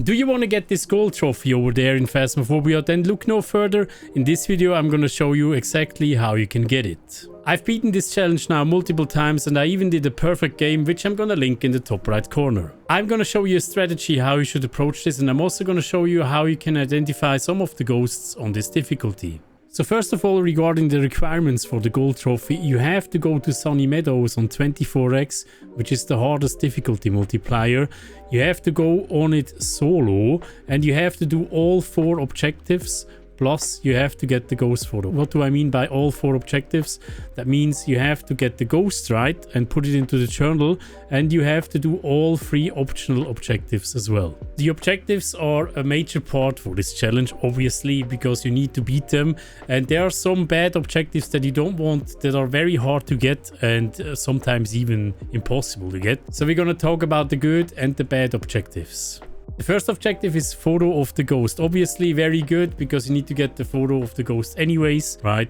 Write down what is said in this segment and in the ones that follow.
Do you want to get this gold trophy over there in Phasmophobia? Then look no further. In this video I'm gonna show you exactly how you can get it. I've beaten this challenge now multiple times and I even did a perfect game, which I'm gonna link in the top right corner. I'm gonna show you a strategy how you should approach this, and I'm also gonna show you how you can identify some of the ghosts on this difficulty. So first of all, regarding the requirements for the gold trophy, you have to go to Sunny Meadows on 24x, which is the hardest difficulty multiplier. You have to go on it solo and you have to do all 4 objectives. Plus, you have to get the ghost photo. What do I mean by all 4 objectives? That means you have to get the ghost right and put it into the journal, and you have to do all 3 optional objectives as well. The objectives are a major part for this challenge, obviously, because you need to beat them. And there are some bad objectives that you don't want, that are very hard to get and sometimes even impossible to get. So we're gonna talk about the good and the bad objectives. The first objective is photo of the ghost. Obviously very good, because you need to get the photo of the ghost anyways, right?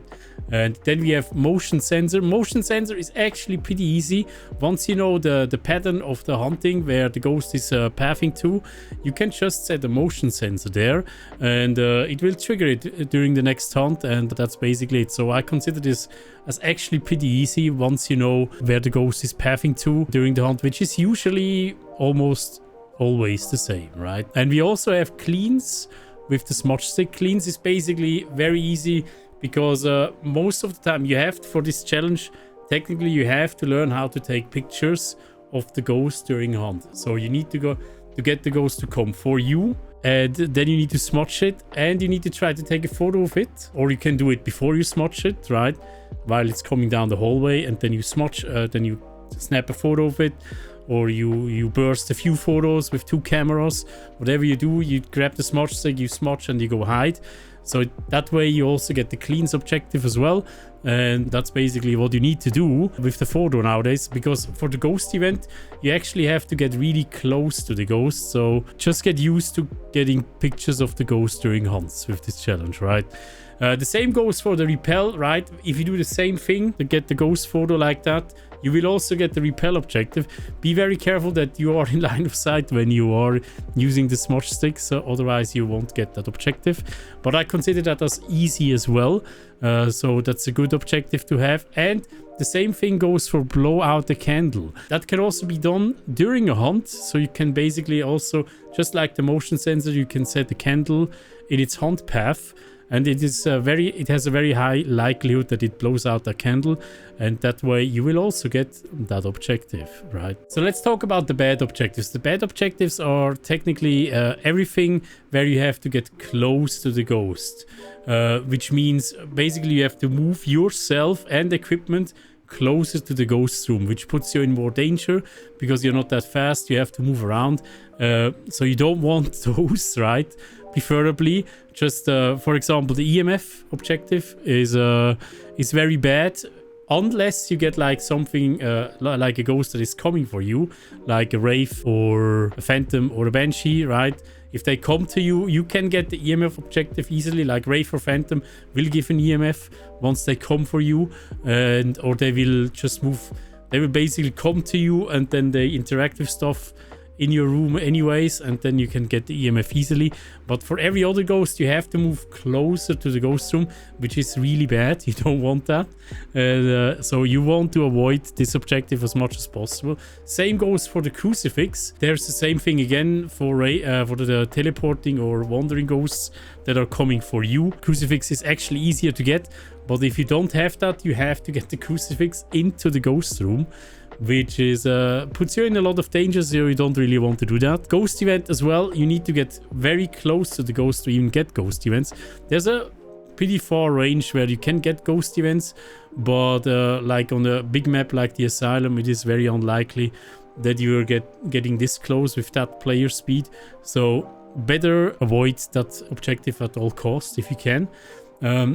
And then we have motion sensor. Motion sensor is actually pretty easy. Once you know the pattern of the hunting where the ghost is pathing to, you can just set a motion sensor there and it will trigger it during the next hunt, and that's basically it. So I consider this as actually pretty easy once you know where the ghost is pathing to during the hunt, which is usually almost always the same, right? And we also have cleans with the smudge stick. Cleans is basically very easy because most of the time you have, for this challenge, technically you have to learn how to take pictures of the ghost during a hunt. So you need to go to get the ghost to come for you, and then you need to smudge it and you need to try to take a photo of it, or you can do it before you smudge it, right? While it's coming down the hallway, and then you smudge, then you snap a photo of it, or you burst a few photos with 2 cameras. Whatever you do, you grab the smudge stick, you smudge, and you go hide. So that way you also get the cleans objective as well, and that's basically what you need to do with the photo nowadays, because for the ghost event you actually have to get really close to the ghost. So just get used to getting pictures of the ghost during hunts with this challenge, right? The same goes for the repel, right? If you do the same thing to get the ghost photo like that, you will also get the repel objective. Be very careful that you are in line of sight when you are using the smudge sticks, otherwise you won't get that objective. But I consider that as easy as well, so that's a good objective to have. And the same thing goes for blow out the candle. That can also be done during a hunt, so you can basically also, just like the motion sensor, you can set the candle in its hunt path. And it has a very high likelihood that it blows out a candle, and that way you will also get that objective, right? So let's talk about the bad objectives. The bad objectives are technically everything where you have to get close to the ghost, which means basically you have to move yourself and equipment closer to the ghost room, which puts you in more danger because you're not that fast. You have to move around, so you don't want those, right? Preferably, just for example, the EMF objective is very bad unless you get like something like a ghost that is coming for you, like a wraith or a phantom or a banshee, right? If they come to you, you can get the EMF objective easily. Like wraith or phantom will give an EMF once they come for you, and or they will just move. They will basically come to you and then they interact with stuff in your room anyways, and then you can get the EMF easily. But for every other ghost you have to move closer to the ghost room, which is really bad. You don't want that, so you want to avoid this objective as much as possible. Same goes for the crucifix. There's the same thing again for the teleporting or wandering ghosts that are coming for you. Crucifix is actually easier to get, but if you don't have that, you have to get the crucifix into the ghost room, which is puts you in a lot of danger, so you don't really want to do that. Ghost event as well, you need to get very close to the ghost to even get ghost events. There's a pretty far range where you can get ghost events, but like on a big map like the Asylum, it is very unlikely that you're getting this close with that player speed. So better avoid that objective at all costs if you can.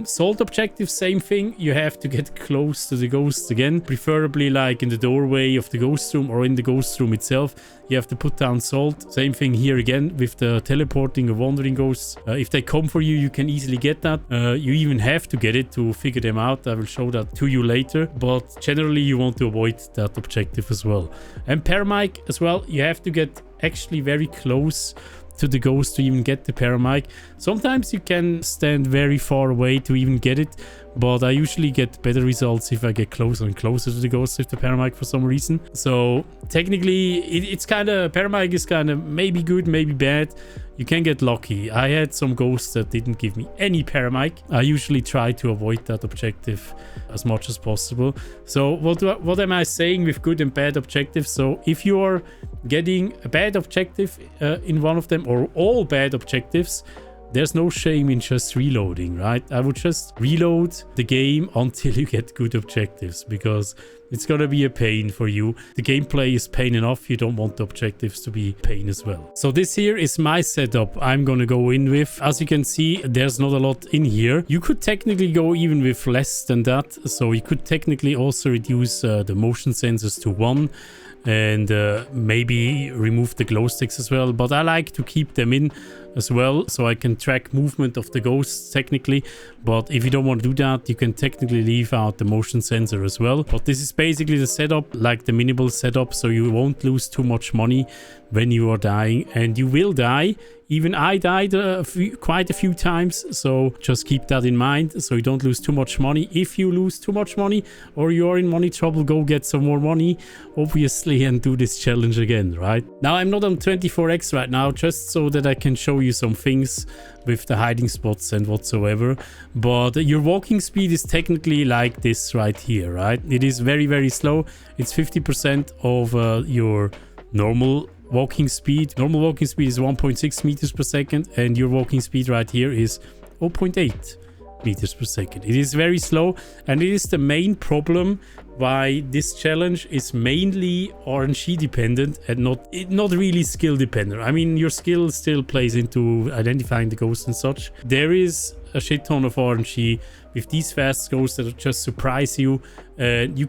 Salt objective, same thing. You have to get close to the ghost again, preferably like in the doorway of the ghost room or in the ghost room itself. You have to put down salt. Same thing here again with the teleporting or wandering ghosts. If they come for you, you can easily get that. You even have to get it to figure them out. I will show that to you later, but generally you want to avoid that objective as well. And Paramic as well, you have to get actually very close to the ghost to even get the paramic. Sometimes you can stand very far away to even get it, but I usually get better results if I get closer and closer to the ghost with the paramic for some reason. So technically it's kind of, paramic is kind of maybe good, maybe bad. You can get lucky. I had some ghosts that didn't give me any paramic. I usually try to avoid that objective as much as possible. So what am I saying with good and bad objectives? So if you are getting a bad objective in one of them, or all bad objectives, there's no shame in just reloading, right? I would just reload the game until you get good objectives, because it's gonna be a pain for you. The gameplay is pain enough. You don't want the objectives to be pain as well. So this here is my setup I'm gonna go in with. As you can see, there's not a lot in here. You could technically go even with less than that. So you could technically also reduce the motion sensors to 1. And maybe remove the glow sticks as well, but I like to keep them in as well, so I can track movement of the ghosts technically. But if you don't want to do that, you can technically leave out the motion sensor as well. But this is basically the setup, like the minimal setup, so you won't lose too much money when you are dying. And you will die. Even I died quite a few times, so just keep that in mind, so you don't lose too much money. If you lose too much money or you're in money trouble, go get some more money, obviously, and do this challenge again, right? Now, I'm not on 24x right now, just so that I can show you some things with the hiding spots and whatsoever. But your walking speed is technically like this right here, right? It is very, very slow. It's 50% of your normal walking speed. Normal walking speed is 1.6 meters per second, and your walking speed right here is 0.8 meters per second. It is very slow, and it is the main problem why this challenge is mainly RNG dependent and not really skill dependent. I mean, your skill still plays into identifying the ghosts and such. There is a shit ton of RNG with these fast ghosts that just surprise you. You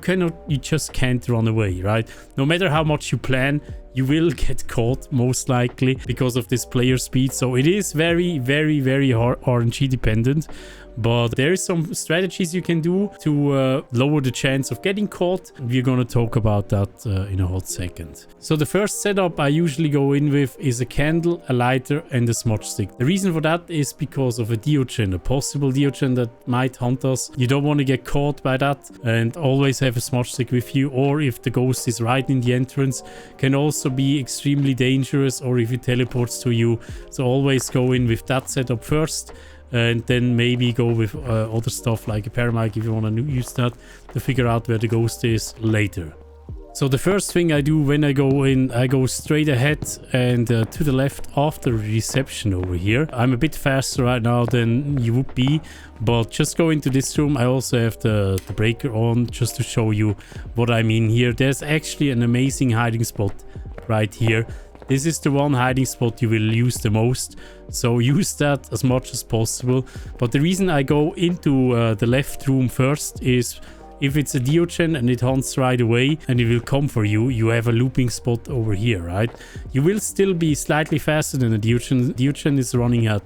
just can't run away, right? No matter how much you plan, you will get caught most likely because of this player speed. So it is very, very, very RNG dependent. But there is some strategies you can do to lower the chance of getting caught. We're gonna talk about that in a hot second. So the first setup I usually go in with is a candle, a lighter, and a smudge stick. The reason for that is because of a Diogen, a possible Diogen that might hunt us. You don't want to get caught by that, and always have a smudge stick with you. Or if the ghost is right in the entrance, can also be extremely dangerous, or if it teleports to you. So always go in with that setup first, and then maybe go with other stuff like a paramic if you want to use that to figure out where the ghost is later. So the first thing I do when I go in, I go straight ahead and to the left after reception over here. I'm a bit faster right now than you would be, but just go into this room. I also have the breaker on just to show you what I mean here. There's actually an amazing hiding spot right here. This is the one hiding spot you will use the most, so use that as much as possible. But the reason I go into the left room first is if it's a Diogen and it hunts right away and it will come for you, you have a looping spot over here, right? You will still be slightly faster than a Diogen. Diogen is running at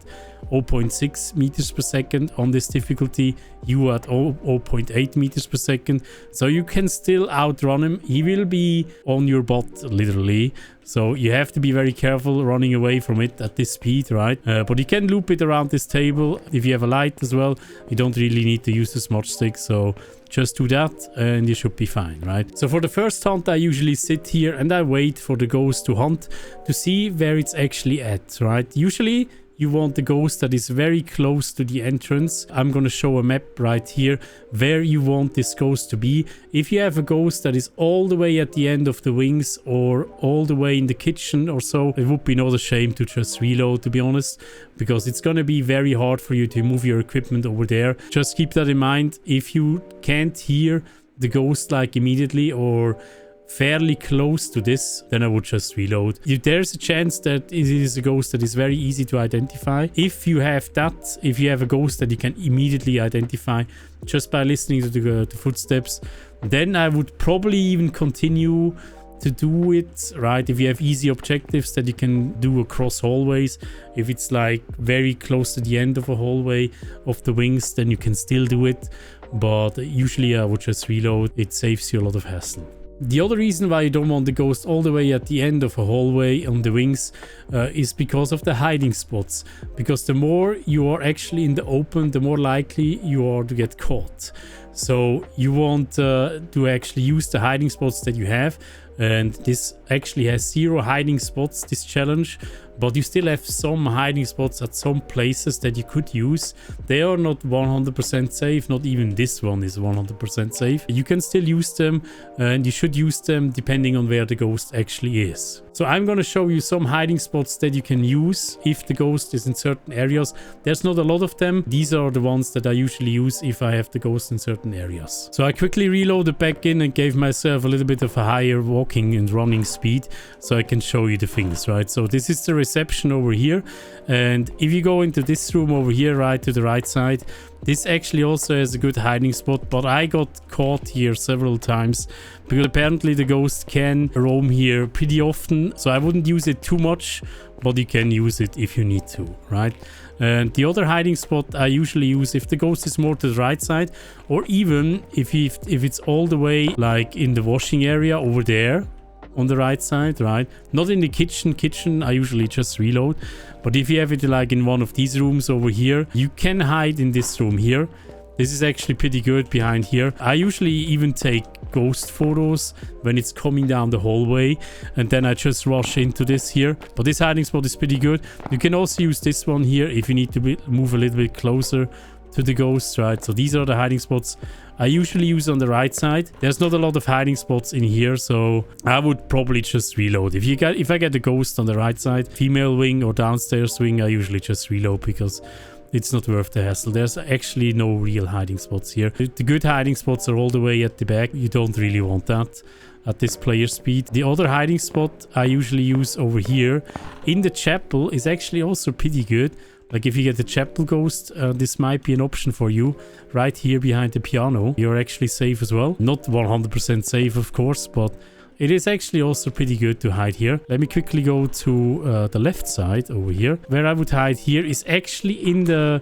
0.6 meters per second on this difficulty, you at 0.8 meters per second, so you can still outrun him. He will be on your butt literally, so you have to be very careful running away from it at this speed, right? But you can loop it around this table. If you have a light as well, you don't really need to use the smudge stick, so just do that and you should be fine, right? So for the first hunt, I usually sit here and I wait for the ghost to hunt to see where it's actually at, right? Usually you want the ghost that is very close to the entrance. I'm gonna show a map right here where you want this ghost to be. If you have a ghost that is all the way at the end of the wings or all the way in the kitchen or so, it would be not a shame to just reload, to be honest, because it's gonna be very hard for you to move your equipment over there. Just keep that in mind. If you can't hear the ghost like immediately or fairly close to this, then I would just reload. If there's a chance that it is a ghost that is very easy to identify, if you have that, if you have a ghost that you can immediately identify just by listening to the footsteps, then I would probably even continue to do it, right? If you have easy objectives that you can do across hallways, if it's like very close to the end of a hallway of the wings, then you can still do it, but usually I would just reload. It saves you a lot of hassle. The other reason why you don't want the ghost all the way at the end of a hallway on the wings is because of the hiding spots. Because the more you are actually in the open, the more likely you are to get caught. So you want to actually use the hiding spots that you have. And this actually has 0 hiding spots, this challenge. But you still have some hiding spots at some places that you could use. They are not 100% safe. Not even this one is 100% safe. You can still use them, and you should use them depending on where the ghost actually is. So I'm going to show you some hiding spots that you can use if the ghost is in certain areas. There's not a lot of them. These are the ones that I usually use if I have the ghost in certain areas. So I quickly reloaded back in and gave myself a little bit of a higher walking and running speed so I can show you the things, right? So this is the reception over here, and if you go into this room over here, right to the right side, this actually also has a good hiding spot, but I got caught here several times because apparently the ghost can roam here pretty often, so I wouldn't use it too much, but you can use it if you need to, right? And the other hiding spot I usually use if the ghost is more to the right side, or even if it's all the way like in the washing area over there on the right side, right? Not in the kitchen, I usually just reload. But if you have it like in one of these rooms over here, you can hide in this room here. This is actually pretty good behind here. I usually even take ghost photos when it's coming down the hallway, and then I just rush into this here. But this hiding spot is pretty good. You can also use this one here if you need to move a little bit closer to the ghost, right? So these are the hiding spots I usually use on the right side. There's not a lot of hiding spots in here, so I would probably just reload. If I get a ghost on the right side, female wing or downstairs wing, I usually just reload because it's not worth the hassle. There's actually no real hiding spots here. The good hiding spots are all the way at the back. You don't really want that at this player speed. The other hiding spot I usually use over here in the chapel is actually also pretty good. Like if you get the chapel ghost, this might be an option for you. Right here behind the piano, you're actually safe as well. Not 100% safe, of course, but it is actually also pretty good to hide here. Let me quickly go to the left side over here. Where I would hide here is actually in the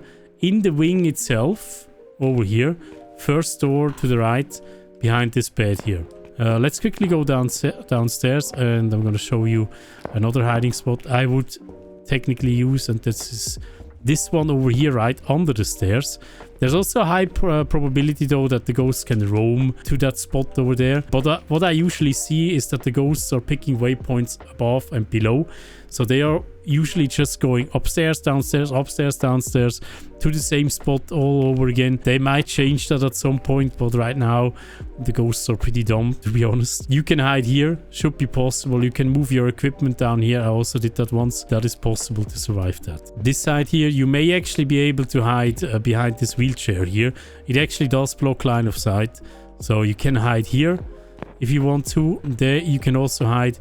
wing itself over here. First door to the right behind this bed here. Let's quickly go downstairs, and I'm going to show you another hiding spot I would technically use, and this is this one over here right under the stairs. There's also a high probability though that the ghosts can roam to that spot over there, but what I usually see is that the ghosts are picking waypoints above and below, so they are usually just going upstairs, downstairs, upstairs, downstairs to the same spot all over again. They might change that at some point, but right now the ghosts are pretty dumb, to be honest. You can hide here, should be possible. You can move your equipment down here. I also did that once. That is possible to survive that. This side here, you may actually be able to hide behind this wheelchair here. It actually does block line of sight, so you can hide here if you want to. There you can also hide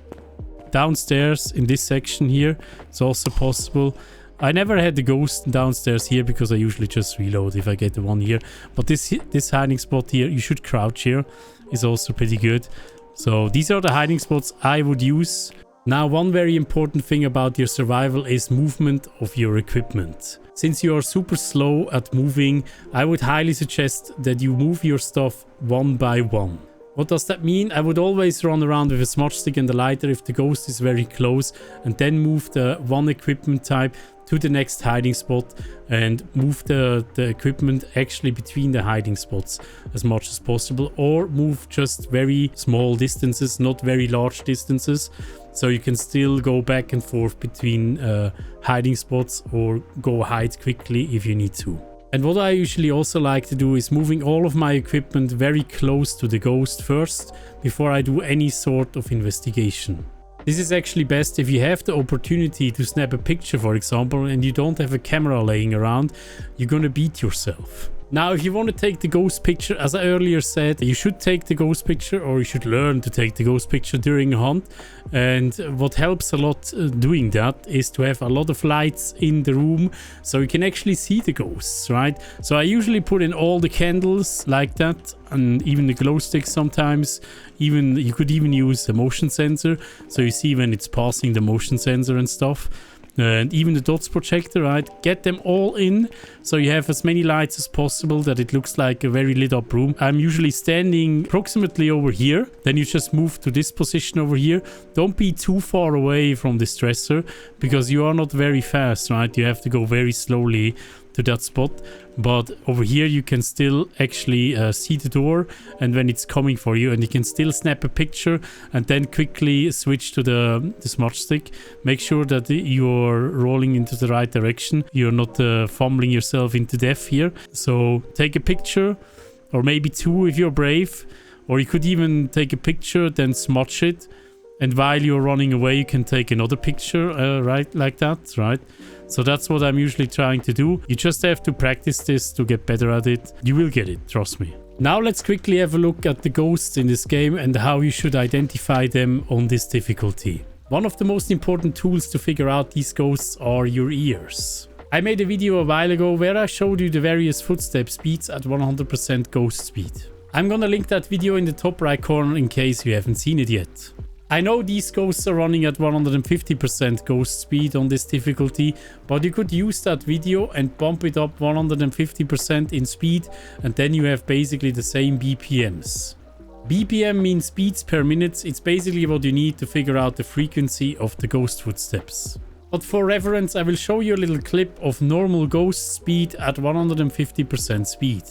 downstairs in this section here. It's also possible. I never had the ghost downstairs here because I usually just reload if I get the one here. But this hiding spot here, you should crouch here, is also pretty good. So these are the hiding spots I would use. Now, one very important thing about your survival is movement of your equipment. Since you are super slow at moving, I would highly suggest that you move your stuff one by one. What does that mean? I would always run around with a smudge stick and a lighter if the ghost is very close, and then move the one equipment type to the next hiding spot and move the equipment actually between the hiding spots as much as possible, or move just very small distances, not very large distances, so you can still go back and forth between hiding spots or go hide quickly if you need to. And what I usually also like to do is moving all of my equipment very close to the ghost first before I do any sort of investigation. This is actually best if you have the opportunity to snap a picture, for example, and you don't have a camera laying around. You're gonna beat yourself. Now, if you want to take the ghost picture, as I earlier said, you should take the ghost picture, or you should learn to take the ghost picture during a hunt. And what helps a lot doing that is to have a lot of lights in the room so you can actually see the ghosts, right? So I usually put in all the candles like that, and even the glow sticks sometimes. You could even use a motion sensor, so you see when it's passing the motion sensor and stuff. and even the dots projector, right? Get them all in so you have as many lights as possible that it looks like a very lit up room. I'm usually standing approximately over here. Then you just move to this position over here. Don't be too far away from this dresser because you are not very fast, right? You have to go very slowly to that spot, but over here you can still actually see the door and when it's coming for you, and you can still snap a picture and then quickly switch to the smudge stick. Make sure that you're rolling into the right direction, you're not fumbling yourself into death here. So take a picture, or maybe two if you're brave, or you could even take a picture then smudge it, and while you're running away you can take another picture, right, like that, right? So that's what I'm usually trying to do. You just have to practice this to get better at it. You will get it, trust me. Now let's quickly have a look at the ghosts in this game and how you should identify them on this difficulty. One of the most important tools to figure out these ghosts are your ears. I made a video a while ago where I showed you the various footstep speeds at 100% ghost speed. I'm gonna link that video in the top right corner in case you haven't seen it yet. I know these ghosts are running at 150% ghost speed on this difficulty, but you could use that video and bump it up 150% in speed, and then you have basically the same BPMs. BPM means beats per minute. It's basically what you need to figure out the frequency of the ghost footsteps. But for reference, I will show you a little clip of normal ghost speed at 150% speed.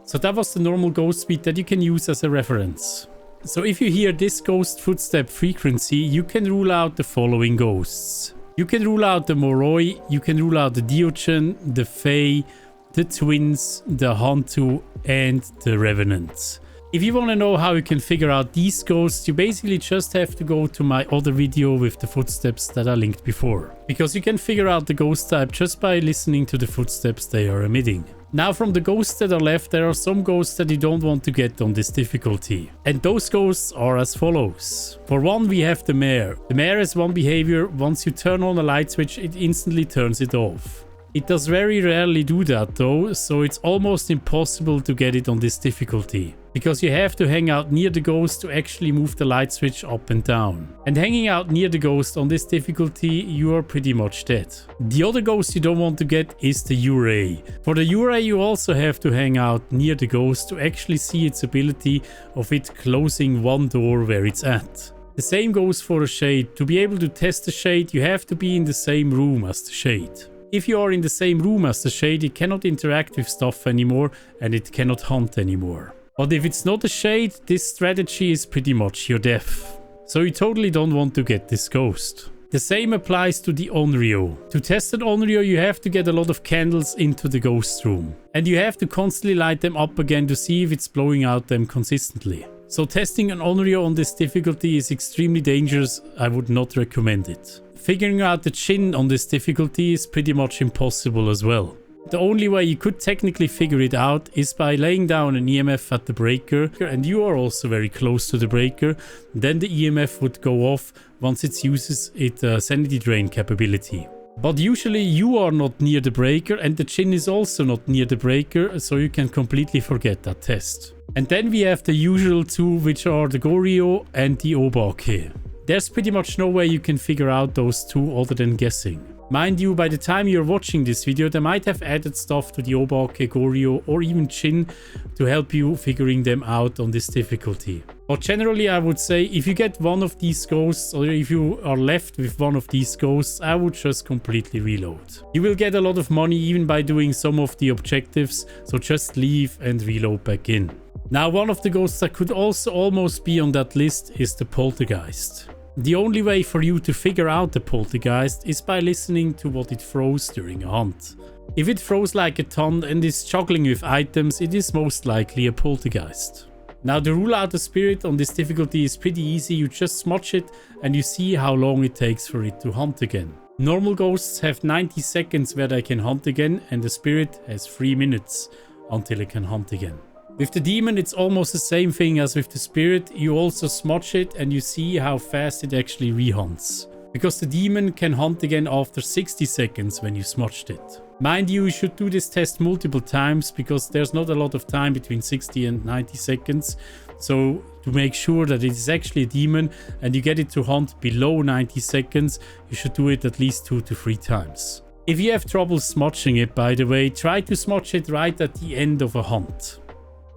So that was the normal ghost speed that you can use as a reference. So if you hear this ghost footstep frequency, you can rule out the following ghosts. You can rule out the Moroi, you can rule out the Diogen, the Fae, the Twins, the Hantu, and the Revenant. If you want to know how you can figure out these ghosts, you basically just have to go to my other video with the footsteps that I linked before. Because you can figure out the ghost type just by listening to the footsteps they are emitting. Now from the ghosts that are left, there are some ghosts that you don't want to get on this difficulty. And those ghosts are as follows. For one, we have the Mare. The Mare has one behavior: once you turn on a light switch, it instantly turns it off. It does very rarely do that though, so it's almost impossible to get it on this difficulty. Because you have to hang out near the ghost to actually move the light switch up and down. And hanging out near the ghost on this difficulty, you are pretty much dead. The other ghost you don't want to get is the Uray. For the Uray, you also have to hang out near the ghost to actually see its ability of it closing one door where it's at. The same goes for a Shade. To be able to test the Shade, you have to be in the same room as the Shade. If you are in the same room as the Shade, it cannot interact with stuff anymore and it cannot hunt anymore. But if it's not a Shade, this strategy is pretty much your death. So you totally don't want to get this ghost. The same applies to the Onryo. To test an Onryo, you have to get a lot of candles into the ghost room. And you have to constantly light them up again to see if it's blowing out them consistently. So testing an Onryo on this difficulty is extremely dangerous. I would not recommend it. Figuring out the Jinn on this difficulty is pretty much impossible as well. The only way you could technically figure it out is by laying down an EMF at the breaker, and you are also very close to the breaker. Then the EMF would go off once it uses its sanity drain capability. But usually you are not near the breaker and the Jinn is also not near the breaker, so you can completely forget that test. And then we have the usual two, which are the Goryo and the Obake. There's pretty much no way you can figure out those two other than guessing. Mind you, by the time you're watching this video, they might have added stuff to the Obake, Goryo, or even Jinn to help you figuring them out on this difficulty. But generally, I would say if you get one of these ghosts, or if you are left with one of these ghosts, I would just completely reload. You will get a lot of money even by doing some of the objectives, so just leave and reload back in. Now, one of the ghosts that could also almost be on that list is the Poltergeist. The only way for you to figure out the Poltergeist is by listening to what it throws during a hunt. If it throws like a ton and is juggling with items, it is most likely a Poltergeist. Now, to rule out a spirit on this difficulty is pretty easy. You just smudge it and you see how long it takes for it to hunt again. Normal ghosts have 90 seconds where they can hunt again, and the spirit has 3 minutes until it can hunt again. With the demon, it's almost the same thing as with the spirit. You also smudge it and you see how fast it actually rehunts. because the demon can hunt again after 60 seconds when you smudged it. Mind you should do this test multiple times because there's not a lot of time between 60 and 90 seconds. So to make sure that it is actually a demon and you get it to hunt below 90 seconds, you should do it at least 2 to 3 times. If you have trouble smudging it, by the way, try to smudge it right at the end of a hunt.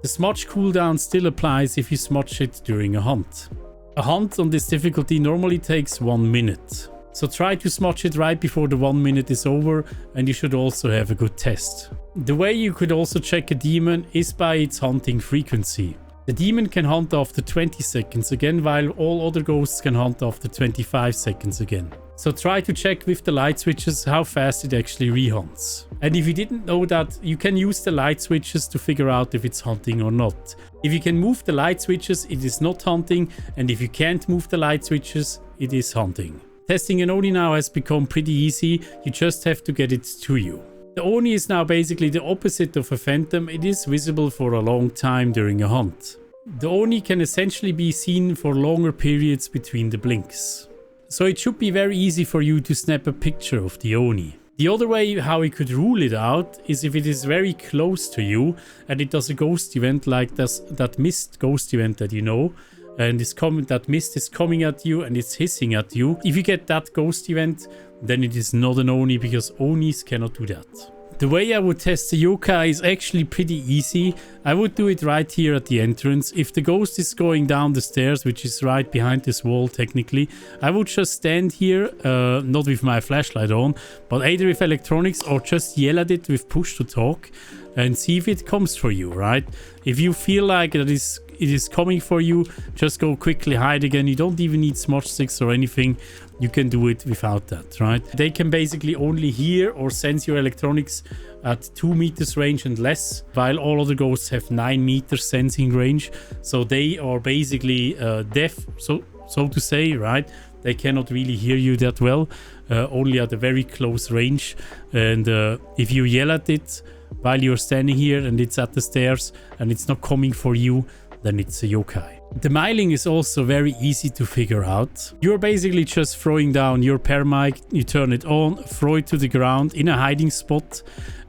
The smudge cooldown still applies if you smudge it during a hunt. A hunt on this difficulty normally takes 1 minute. So try to smudge it right before the 1 minute is over, and you should also have a good test. The way you could also check a demon is by its hunting frequency. The demon can hunt after 20 seconds again, while all other ghosts can hunt after 25 seconds again. So try to check with the light switches how fast it actually rehunts. And if you didn't know that, you can use the light switches to figure out if it's hunting or not. If you can move the light switches, it is not hunting, and if you can't move the light switches, it is hunting. Testing an Oni now has become pretty easy, you just have to get it to you. The Oni is now basically the opposite of a phantom, it is visible for a long time during a hunt. The Oni can essentially be seen for longer periods between the blinks. So it should be very easy for you to snap a picture of the Oni. The other way how we could rule it out is if it is very close to you and it does a ghost event like that mist ghost event that you know, and that mist is coming at you and it's hissing at you. If you get that ghost event, then it is not an Oni because Onis cannot do that. The way I would test the yokai is actually pretty easy. I would do it right here at the entrance. If the ghost is going down the stairs, which is right behind this wall technically, I would just stand here, not with my flashlight on, but either with electronics or just yell at it with push to talk and see if it comes for you, right? If you feel like it is coming for you, just go quickly hide again. You don't even need smudge sticks or anything. You can do it without that, right? They can basically only hear or sense your electronics at 2 meters range and less, while all other ghosts have 9 meters sensing range. So they are basically deaf, so to say, right? They cannot really hear you that well, only at a very close range. And if you yell at it while you're standing here and it's at the stairs and it's not coming for you, then it's a yokai. The myling is also very easy to figure out. You're basically just throwing down your paramic, you turn it on, throw it to the ground in a hiding spot,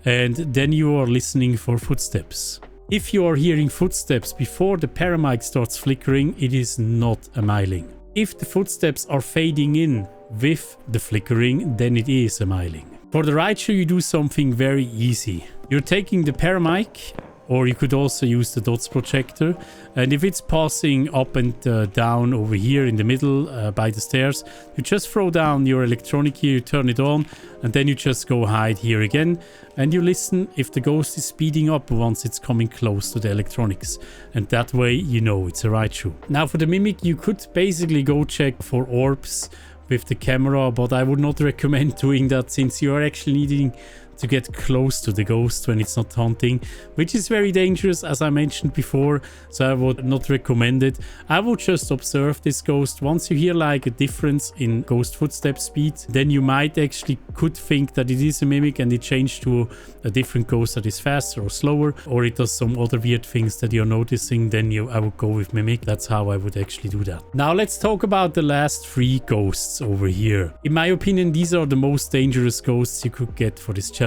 and then you are listening for footsteps. If you are hearing footsteps before the paramic starts flickering, it is not a myling. If the footsteps are fading in with the flickering, then it is a myling. For the Raichu, you do something very easy. You're taking the paramic, or you could also use the dots projector, and if it's passing up and down over here in the middle by the stairs, you just throw down your electronic here, you turn it on, and then you just go hide here again, and you listen if the ghost is speeding up once it's coming close to the electronics, and that way you know it's a Raichu. Now for the mimic, you could basically go check for orbs with the camera, but I would not recommend doing that since you are actually needing to get close to the ghost when it's not hunting, which is very dangerous as I mentioned before, so I would not recommend it. I would just observe this ghost. Once you hear like a difference in ghost footstep speed, then you might actually could think that it is a mimic and it changed to a different ghost that is faster or slower, or it does some other weird things that you're noticing, then I would go with mimic. That's how I would actually do that. Now let's talk about the last 3 ghosts over here. In my opinion, these are the most dangerous ghosts you could get for this challenge.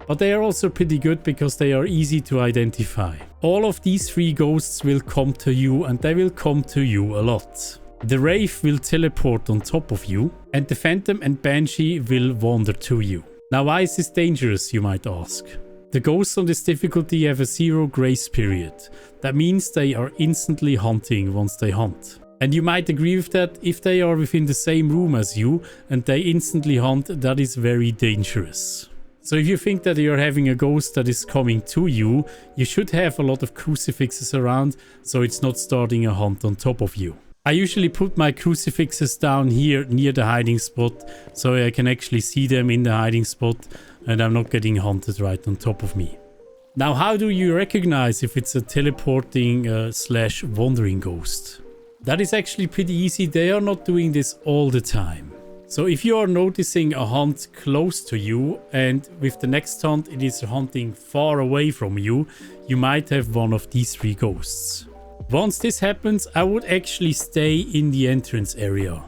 But they are also pretty good because they are easy to identify. All of these 3 ghosts will come to you, and they will come to you a lot. The Wraith will teleport on top of you, and the Phantom and Banshee will wander to you. Now why is this dangerous, you might ask? The ghosts on this difficulty have a 0 grace period. That means they are instantly hunting once they hunt. And you might agree with that. If they are within the same room as you and they instantly hunt, that is very dangerous. So if you think that you're having a ghost that is coming to you, you should have a lot of crucifixes around so it's not starting a hunt on top of you. I usually put my crucifixes down here near the hiding spot so I can actually see them in the hiding spot and I'm not getting hunted right on top of me. Now how do you recognize if it's a teleporting slash wandering ghost? That is actually pretty easy. They are not doing this all the time. So if you are noticing a hunt close to you and with the next hunt it is hunting far away from you, you might have one of these 3 ghosts. Once this happens, I would actually stay in the entrance area.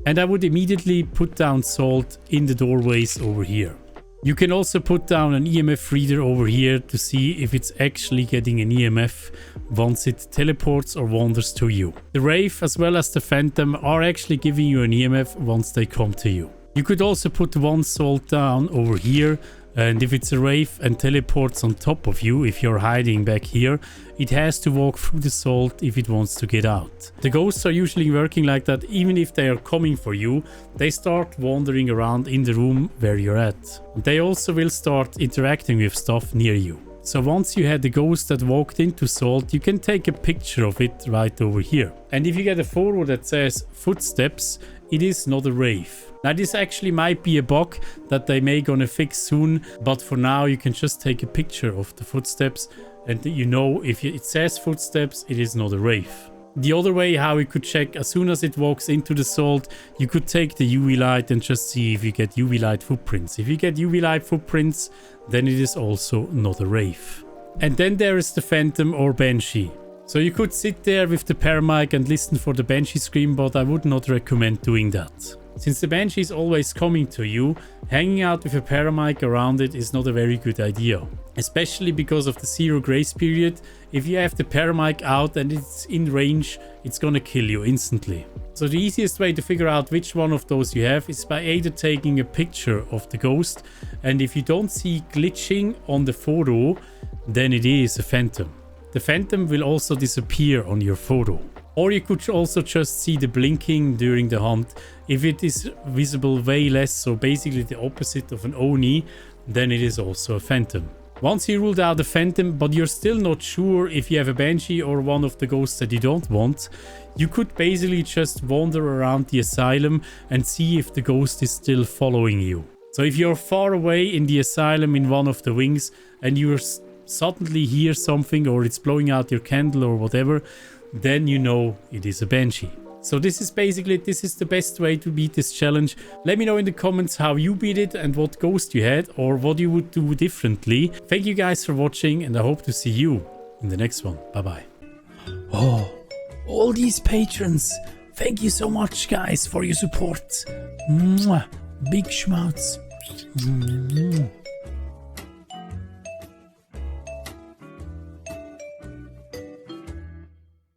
And I would immediately put down salt in the doorways over here. You can also put down an EMF reader over here to see if it's actually getting an EMF once it teleports or wanders to you. The Wraith as well as the Phantom are actually giving you an EMF once they come to you. You could also put one salt down over here, and if it's a Wraith and teleports on top of you, if you're hiding back here, it has to walk through the salt if it wants to get out. The ghosts are usually working like that. Even if they are coming for you, they start wandering around in the room where you're at. They also will start interacting with stuff near you. So once you had the ghost that walked into salt, you can take a picture of it right over here. And if you get a photo that says footsteps, it is not a Wraith. Now this actually might be a bug that they may gonna fix soon, but for now you can just take a picture of the footsteps and you know if it says footsteps, it is not a Wraith. The other way how you could check, as soon as it walks into the salt, you could take the UV light and just see if you get UV light footprints. If you get UV light footprints, then it is also not a Wraith. And then there is the Phantom or Banshee. So you could sit there with the paramic and listen for the Banshee scream, but I would not recommend doing that. Since the Banshee is always coming to you, hanging out with a paramic around it is not a very good idea. Especially because of the 0 grace period. If you have the paramic out and it's in range, it's gonna kill you instantly. So the easiest way to figure out which one of those you have is by either taking a picture of the ghost, and if you don't see glitching on the photo, then it is a Phantom. The Phantom will also disappear on your photo. Or you could also just see the blinking during the hunt. If it is visible way less, so basically the opposite of an Oni, then it is also a Phantom. Once you ruled out a Phantom, but you're still not sure if you have a Banshee or one of the ghosts that you don't want, you could basically just wander around the asylum and see if the ghost is still following you. So if you're far away in the asylum in one of the wings and you suddenly hear something or it's blowing out your candle or whatever, then you know it is a Banshee. So this is the best way to beat this challenge. Let me know in the comments how you beat it and what ghost you had or what you would do differently. Thank you guys for watching and I hope to see you in the next one. Bye bye. Oh, all these patrons. Thank you so much guys for your support. Mwah. Big schmouts.